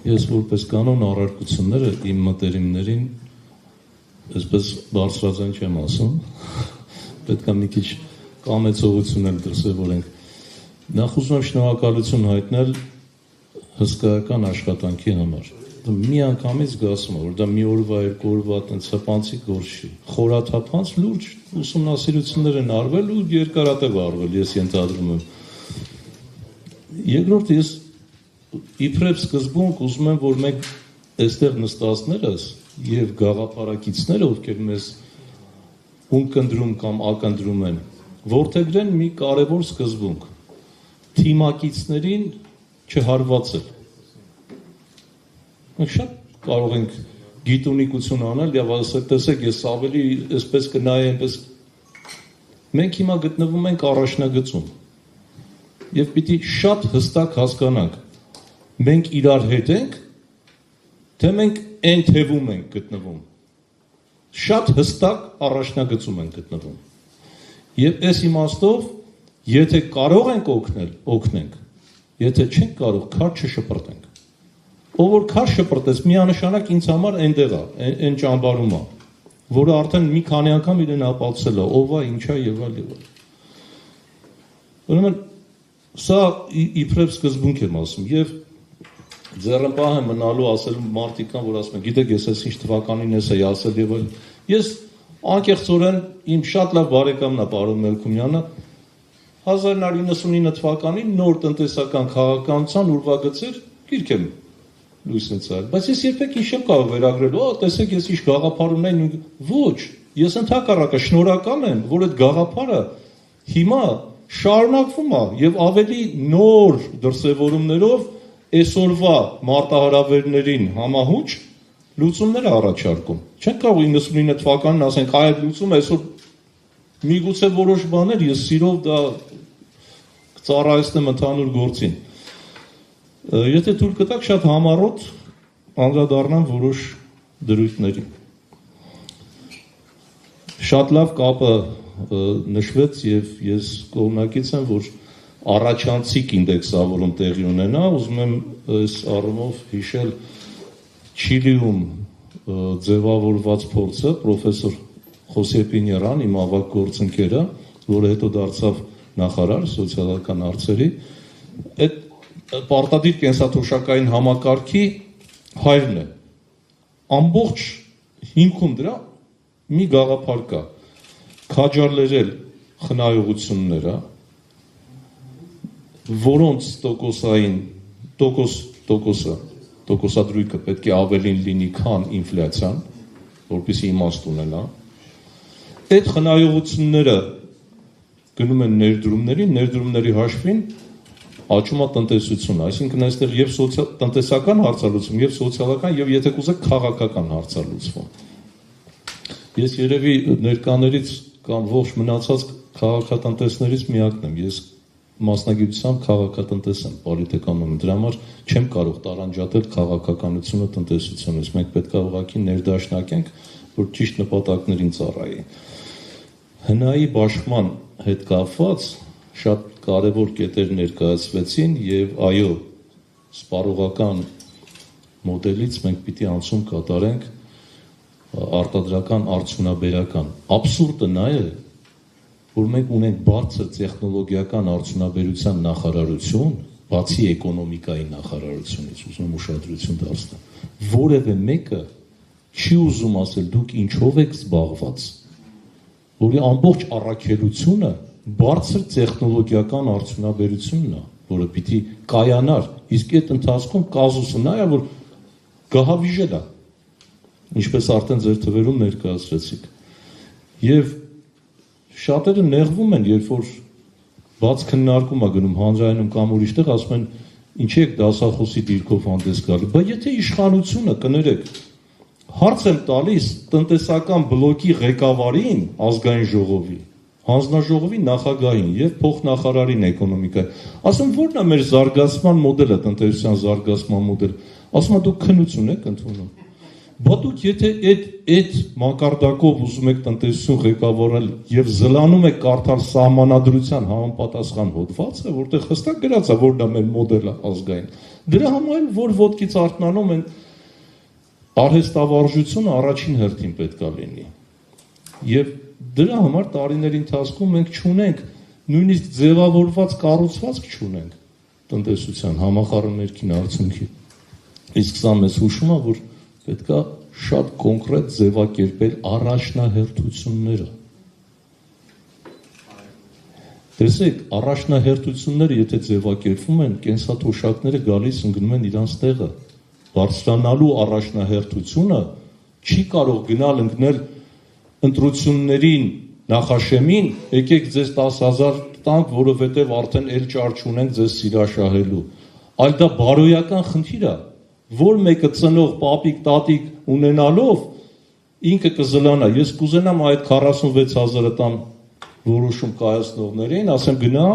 Ես որպես կանոն առարկությունները իմ մտերիմներին այսպես բարձրաձայն չեմ ասում, պետք է մի քիչ կամեցողություն էլ դրսևորենք։ Նախ ուզում եմ շնորհակալություն հայտնել հսկայական աշխատանքի համար։ Մի անգամից գասում է, որ դա մի օրվա, երկու օրվա տենց հպանցիկ գործ չի։ Խորաթափանց լուրջ ուսումնասիրություններ են արվել ու երկարատև արվել, ես ենթադրում եմ։ Երկրորդ, ես իբրև սկզբունք ուզում եմ, որ մենք այստեղ նստածներս եւ գաղափարակիցները, ովքեր մեզ ունկնդրում կամ ակնդրում են, որդեգրեն մի կարևոր սկզբունք՝ թիմակիցներին չհարվածել։ Մենք շատ կարող ենք գիտունիկություն անել եւ ասել, տեսեք, ես ավելի այսպես կնայի, այնպես։ Մենք հիմա գտնվում ենք առաջնագծում եւ պիտի շատ հստակ հասկանանք, մենք իրար հետ ենք, թե մենք այն թևում ենք գտնվում։ Շատ հստակ առաջնագծում ենք գտնվում։ Եվ այս իմաստով, եթե կարող ենք օգնել, օգնենք, եթե չենք կարող, քար չշպրտենք։ Ով որ քար շպրտեց, միանշանակ ինձ համար այնտեղ է, այն ճամբարում է, որը արդեն մի քանի անգամ իրեն ապացուցել է, ով է, ինչա եւ այլ եւ այլ։ Ուրեմն սա իբրև սկզբունք եմ ասում եւ ձեռնպահ եմ մնալու ասելու մարդիկ կան, որ ասում են, գիտեք, ես այս ինչ թվականին էս էի ասել եւ այլ։ Ես անկեղծորեն իմ շատ լավ բարեկամն է պարոն Մելքումյանը 1999 թվականին նոր տնտեսական քաղաքականության ուրվագծեր գիրք եմ լույս ընծայել, բայց ես երբեք ինչ չեմ կարող վերագրել, տեսեք, ես ինչ գաղափար ունեի, ոչ, ես ընդհակառակը շնորհակալ եմ, որ այդ գաղափարը հիմա շարունակվում է եւ ավելի նոր դրսեւորումներով այսօրվա մարտահրավերներին համահունչ լուծումներ առաջարկում։ Չենք կարող 99 թվականին ասենք, այդ լուծումը այսօր միգուցե որոշ բաներ ես սիրով դա կծառայեցնեմ ընդհանուր գործին։ Եթե թույլ կտաք, շատ համառոտ անդրադառնամ որոշ դրույթների։ Շատ լավ կապը նշվեց եւ ես կողմնակից եմ, որ առաջանցիկ ինդեքսավորում տեղի ունենա, ուզում եմ այս առումով հիշել Չիլիում ձևավորված փորձը պրոֆեսոր Խոսե Պինյերան, իմ ավագ գործընկերը, որը հետո դարձավ նախարար սոցիալական հարցերի, այդ պարտադիր կենսաթոշակային համակարգի հայրն է։ Ամբողջ հիմքում դրա մի գաղափար կա՝ քաջալերել խնայողությունները, որոնց տոկոսադրույքը պետք է ավելին լինի, քան ինֆլյացիան, որպեսզի իմաստ ունենա։ Այդ խնայողությունները գնում են ներդրումների հաշվին աճում է տնտեսությունը, այսինքն այստեղ եւ տնտեսական հարցալուծում, եւ սոցիալական, եւ եթե կուզեք քաղաքական հարցալուծում։ Ես երևի ներկաներից կամ ողջ մնացած քաղաքատնտեսներից միակն եմ, ես մասնագիտությամբ քաղաքատնտես եմ, պոլիտեկանոն, դրա համար չեմ կարող տարանջատել քաղաքականությունը տնտեսությունից, մենք պետք է ուղղակի ներդաշնակենք, որ ճիշտ նպատակներին ծառայի։ Հնայի բաշխման հետ կապված շատ կարևոր կետեր ներկայացվեցին եւ այո, սպառողական մոդելից մենք պիտի անցում կատարենք արտադրական արդյունաբերական։ Աբսուրդը նա է, որ մենք ունենք բարձր տեխնոլոգիական արդյունաբերության նախարարություն, բացի էկոնոմիկայի նախարարությունից, ուզում եմ ուշադրություն դարձնել, որևէ մեկը չի ուզում ասել դուք ինչով եք զբաղված, որի ամբողջ առաքելությունը բարձր տեխնոլոգիական արդյունաբերությունն է, որը պիտի կայանար, իսկ այդ ընթացքում կազուսը նա է, որ գահավիժել է, ինչպես արդեն ձեր թվերում ներկայացրեցիք։ Եվ շատերը նեղվում են, երբ որ բաց քննարկում է գնում հանրայինում կամ ուրիշտեղ, ասում են, ինչի եք դասախոսի դիրքով հանդես գալու։ Բայց եթե իշխանությունը կներեք, հարց եմ տալիս տնտեսական բլոկի ղեկավարին, ազգային ժողովի, հանձնաժողովի նախագահին եւ փոխնախարարին էկոնոմիկայի, ասում որն է մեր զարգացման մոդելը, տնտեսության զարգացման մոդել, ասում է դուք քննություն եք ընդունում։ Բա դուք եթե այդ մակարդակով ուզում եք տնտեսություն ղեկավարել եւ զլանում եք կարդալ սահմանադրության համապատասխան հոդվածը, որտեղ հստակ գրած է, որ դա մեր մոդելը ազգային, Դրա համար որ ոտքից արթնանում են արհեստավարժությունը առաջին հերթին պետք է լինի։ Եվ դրա համար տարիների ընթացքում մենք չունենք նույնիսկ ձևավորված կառուցվածք չունենք տնտեսության համախառն ներքին արդյունքի։ Իսկ սա մեզ հուշում է, որ պետք է շատ կոնկրետ ձևակերպել առաջնահերթությունները։ Տեսեք, առաջնահերթությունները եթե ձևակերպվում են, կենսաթոշակները գալիս ընկնում են իրանց տեղը։ Բարձրանալու առաջնահերթությունը չի կարող գնալ ընկնել ընտրություններին նախաշեմին, եկեք ձեզ 10,000 տանք, որովհետև արդեն էլ ճար չունենք ձեզ սիրաշահելու։ Այլ դա բարոյական խնդիր է, որ մեկը ծնող պապիկ, տատիկ ունենալով ինքը կզլանա։ Ես կուզենամ այդ 46,000-ը տամ որոշում կայացնողներին, ասեմ գնա,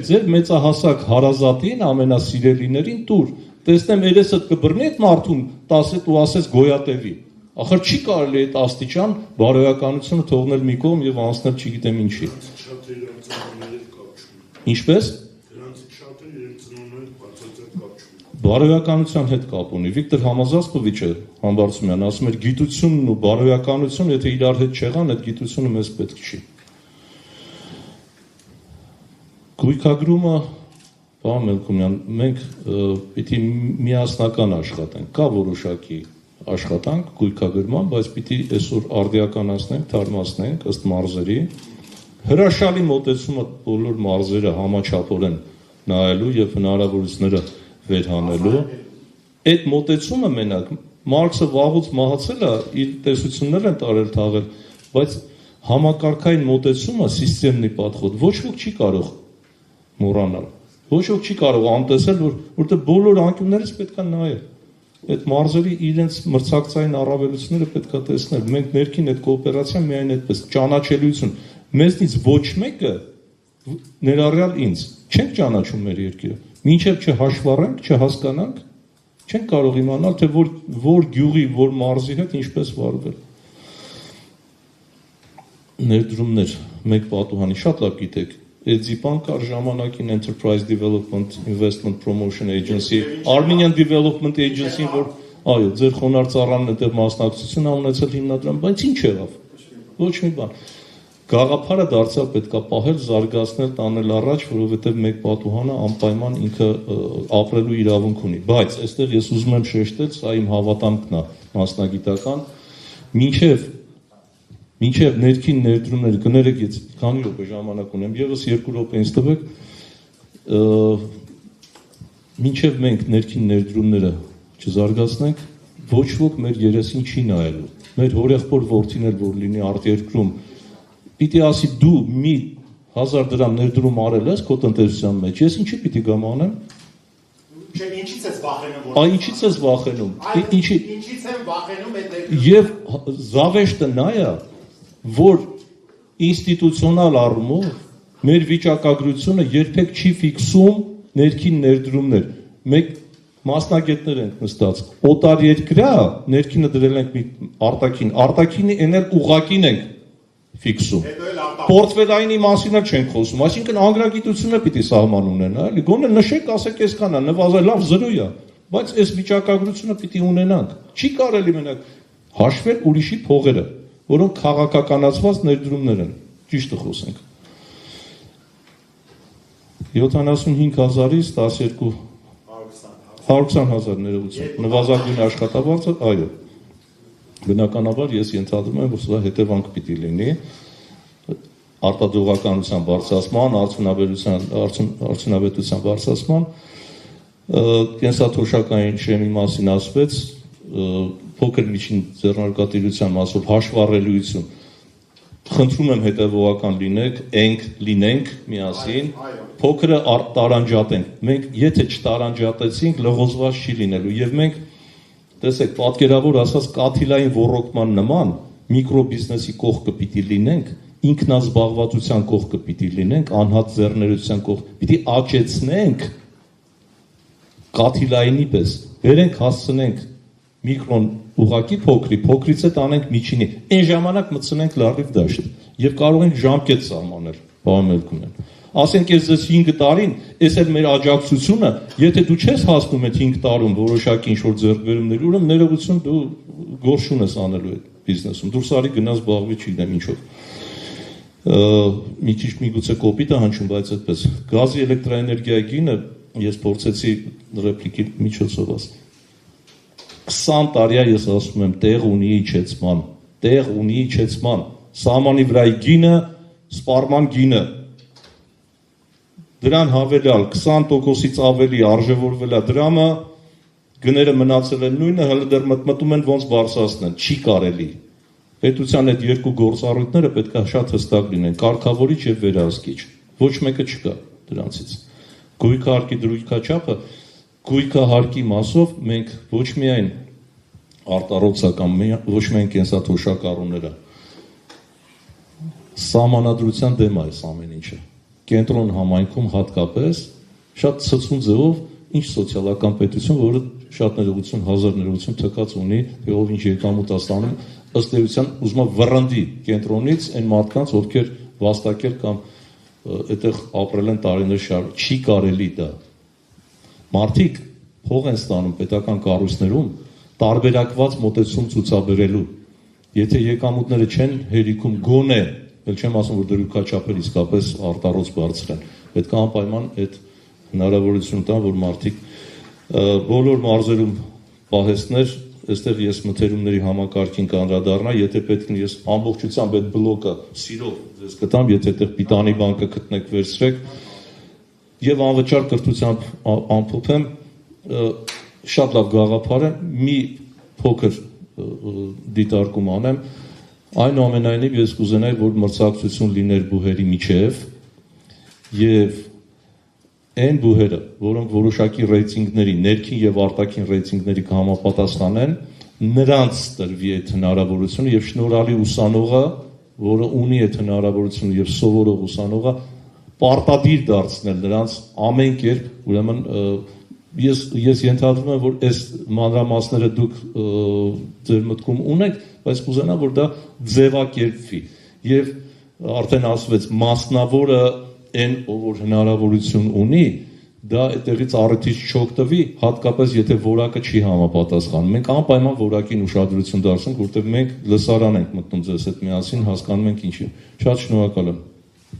ձեր մեծահասակ հարազատին, ամենասիրելիներին տուր, տեսնեմ երեսդ կբռնի այդ մարդուն 10 ու ասես գոյատևի։ Ախր չի կարելի այդ աստիճան բարոյականությունը թողնել մի կողմ եւ անցնել չգիտեմ ինչի։ Ինչպես։ Բարոյականության հետ կապ ունի։ Վիկտոր Համազասպովիչը Համբարձումյան ասում էր գիտությունն ու բարոյականությունը եթե իրար հետ չեղան, այդ գիտությունը մեզ պետք չի։ Գույքագրումը, պարոն Մելքումյան, մենք պիտի միասնական աշխատենք։ Կա որոշակի աշխատանք գույքագրման, բայց պիտի այսօր արդիականացնենք, թարմացնենք ըստ մարզերի։ Հրաշալի մոտեցումը բոլոր մարզերը համաչափորեն նայելու եւ հնարավորությունները վերհանելու։ Այդ մոտեցումը մենակ Մարքսը վաղուց մահացել է, իր տեսություններ են տարել թաղել, բայց համակարգային մոտեցումը սիստեմնի պատխոտ ոչ ոք չի կարող մոռանալ։ Ոչ ոք չի կարող անտեսել, որտեղ բոլոր անկյուններից պետք է նայել։ Այդ մարզերի իրենց մրցակցային առավելությունները պետք է տեսնել։ Մենք ներքին այդ կոոպերացիան միայն այդպես ճանաչելիություն։ Մեզնից ոչ մեկը ներառյալ ինձ չենք ճանաչում մեր երկիրը։ Մինչև չհաշվառենք, չհասկանանք, չենք կարող իմանալ, թե որ գյուղի, որ մարզի հետ ինչպես վարվել։ Ներդրումներ, մեկ պատուհանի շատ լավ գիտեք։ Էդզիպան կար ժամանակին Enterprise Development Investment Promotion Agency, Armenian Development Agency-ին, որ այո, ձեր խոնարհ ծառանն այդտեղ մասնակցություն ունեցել հիմնադրամ, բայց ինչ եղավ։ Ոչ մի բան։ Գաղափարը դարձավ պետքա պահել, զարգացնել, տանել առաջ, որովհետև մեկ պատուհանը անպայման ինքը ապրելու իրավունք ունի։ Բայց այստեղ ես ուզում եմ շեշտել, սա իմ հավատամքն է մասնագիտական, մինչև ներքին ներդրումները, կներեք ես քանի րոպե ժամանակ ունեմ, եւս 2 րոպե ինձ տվեք, մինչև մենք ներքին ներդրումները չզարգացնենք, ոչ ոք մեր երեսին չի նայելու։ Մեր հորեղբոր որդին էլ որ լինի արտերկրում, պիտի ասի դու մի 1000 դրամ ներդրում արել ես քո տնտեսության մեջ, ես ինչի պիտի գամ անեմ։ Չէ, ինչից ես վախենում։ Այ ինչից ես վախենում։ Ինչից եմ վախենում այդ ներդրումը։ Եվ զավեշտը նա է, որ ինստիտուցիոնալ առումով մեր վիճակագրությունը երբեք չի ֆիքսում ներքին ներդրումներ։ Մեկ մասնագետներ ենք նստած։ Օտար երկրա ներքինը դրել ենք մի արտաքինի էնել ուղակին ենք ֆիքսում։ Պորտֆելայինի մասին էլ չենք խոսում, այսինքն անգրագիտությունը պիտի սահման ունենա, էլի գոնե նշեք, ասեք այսքան է, նվազել լավ 0 է, բայց այս վիճակագրությունը պիտի ունենանք։ Չի կարելի մենակ հաշվել ուրիշի փողերը, որոնք քաղաքականացված ներդրումներ են, ճիշտը խոսենք։ 75,000-ից 12 120,000 ներողություն, նվազագույն աշխատավարձը, այո։ Բնականաբար ես ենթադրում եմ, որ սա հետևանք պիտի լինի արտադրողականության բարձրացման, արդյունավետության բարձրացման, կենսաթոշակային շեմի մասին ասվեց, փոքր միջին ձեռնարկատիրության մասով հաշվառելիություն։ Խնդրում եմ հետևողական լինենք միասին, փոքրը տարանջատենք։ Մենք եթե չտարանջատեցինք, լղոզված չի լինելու եւ մենք տեսեք, պատկերավոր ասած կաթիլային ոռոգման նման միկրոբիզնեսի կողքը պիտի լինենք, ինքնազբաղվածության կողքը պիտի լինենք, անհատ ձեռներության կողքը պիտի աճեցնենք կաթիլայինի պես, վերենք հասցնենք միկրոն ուղակի փոքրից է տանենք միջինի, այն ժամանակ մտցնենք լարիվ դաշտ եւ կարող ենք ժամկետ սահմանել, պարոն Մելքումյան։ ասենք ես ձեզ 5 տարին, այս էլ մեր աջակցությունը, եթե դու չես հասնում այդ 5 տարում որոշակի ինչ-որ ձեռքբերումներ, ուրեմն ներողություն դու գործուն ես անելու այդ բիզնեսում, դուրս արի գնաս զբաղվի, չգիտեմ ինչով։ Մի քիչ միգուցե կոպիտ է հնչում, բայց այդպես։ Գազի էլեկտրաէներգիայի գինը ես փորձեցի ռեպլիկի միջոցով ասել։ 20 տարի ես ասում եմ տեղ ունի իջեցման, սահմանի վրայի գինը, սպառման գինը, դրան հավելյալ 20%-ից ավելի արժևորվել է դրամը, գները մնացել են նույնը, հələ դեռ մտնում են ոնց բարձրացնեն, չի կարելի։ Պետության այդ երկու գործառույթները պետք է շատ հստակ լինեն, կարգավորիչ եւ վերահսկիչ։ Ոչ մեկը չկա դրանցից։ Գույքահարկի դրույքաչափը, գույքահարկի մասով մենք ոչ միայն արտառոցական, ոչ միայն կենսաթոշակառուները սահմանադրության դեմ է այս ամեն ինչը։ Կենտրոն համայնքում հատկապես շատ ցցուն ձևով ինչ սոցիալական պետություն, որը շատ ներողություն, հազար ներողություն թքած ունի, թե ով ինչ եկամուտ է ստանում, ըստ էության ուզում է վռնդի կենտրոնից այն մարդկանց, ովքեր վաստակել կամ այդտեղ ապրել են տարիներ շարունակ, չի կարելի դա։ Մարդիկ փող են ստանում պետական կառույցներում տարբերակված մոտեցում ցուցաբերելու։ Եթե եկամուտները չեն հերիքում գոնե, ել չեմ ասում, որ դրույքաչափեր իսկապես արտառոց բարձրեն, պետք է անպայման այդ հնարավորություն տան, որ մարդիկ բոլոր մարզերում պահեստներ, այստեղ ես մթերումների համակարգին կանդրադառնա, եթե պետք է ես ամբողջությամբ այդ բլոկը սիրով ձեզ կտամ, եթե այդտեղ պիտանի բանկը գտնեք վերցրեք եւ անվճար կրթությամբ ամփոփեմ, շատ լավ գաղափար է, մի փոքր դիտարկում անեմ, այնուամենայնիվ ես կուզենայի, որ մրցակցություն լիներ բուհերի միջև եւ այն բուհերը, որոնք որոշակի ռեյտինգների, ներքին եւ արտաքին ռեյտինգների կհամապատասխանեն, նրանց տրվի այդ հնարավորությունը եւ շնորհալի ուսանողը, որը ունի այդ հնարավորությունը եւ սովորող ուսանողը, պարտադիր դարձնել նրանց ամեն կերպ, ուրեմն ես ենթադրում եմ, որ այս մանրամասները դուք ձեր մտքում ունեք, բայց կուզենամ, որ դա ձևակերպվի եւ արդեն ասվեց մասնավորը այն, ով որ հնարավորություն ունի, դա այդտեղից առիթից չօգտվի, հատկապես եթե որակը չի համապատասխանում։ Մենք անպայման որակին ուշադրություն դարձնենք, որտեղ մենք լսարան ենք մտնում ձեզ հետ միասին, հասկանում ենք ինչի։ Շատ շնորհակալ եմ։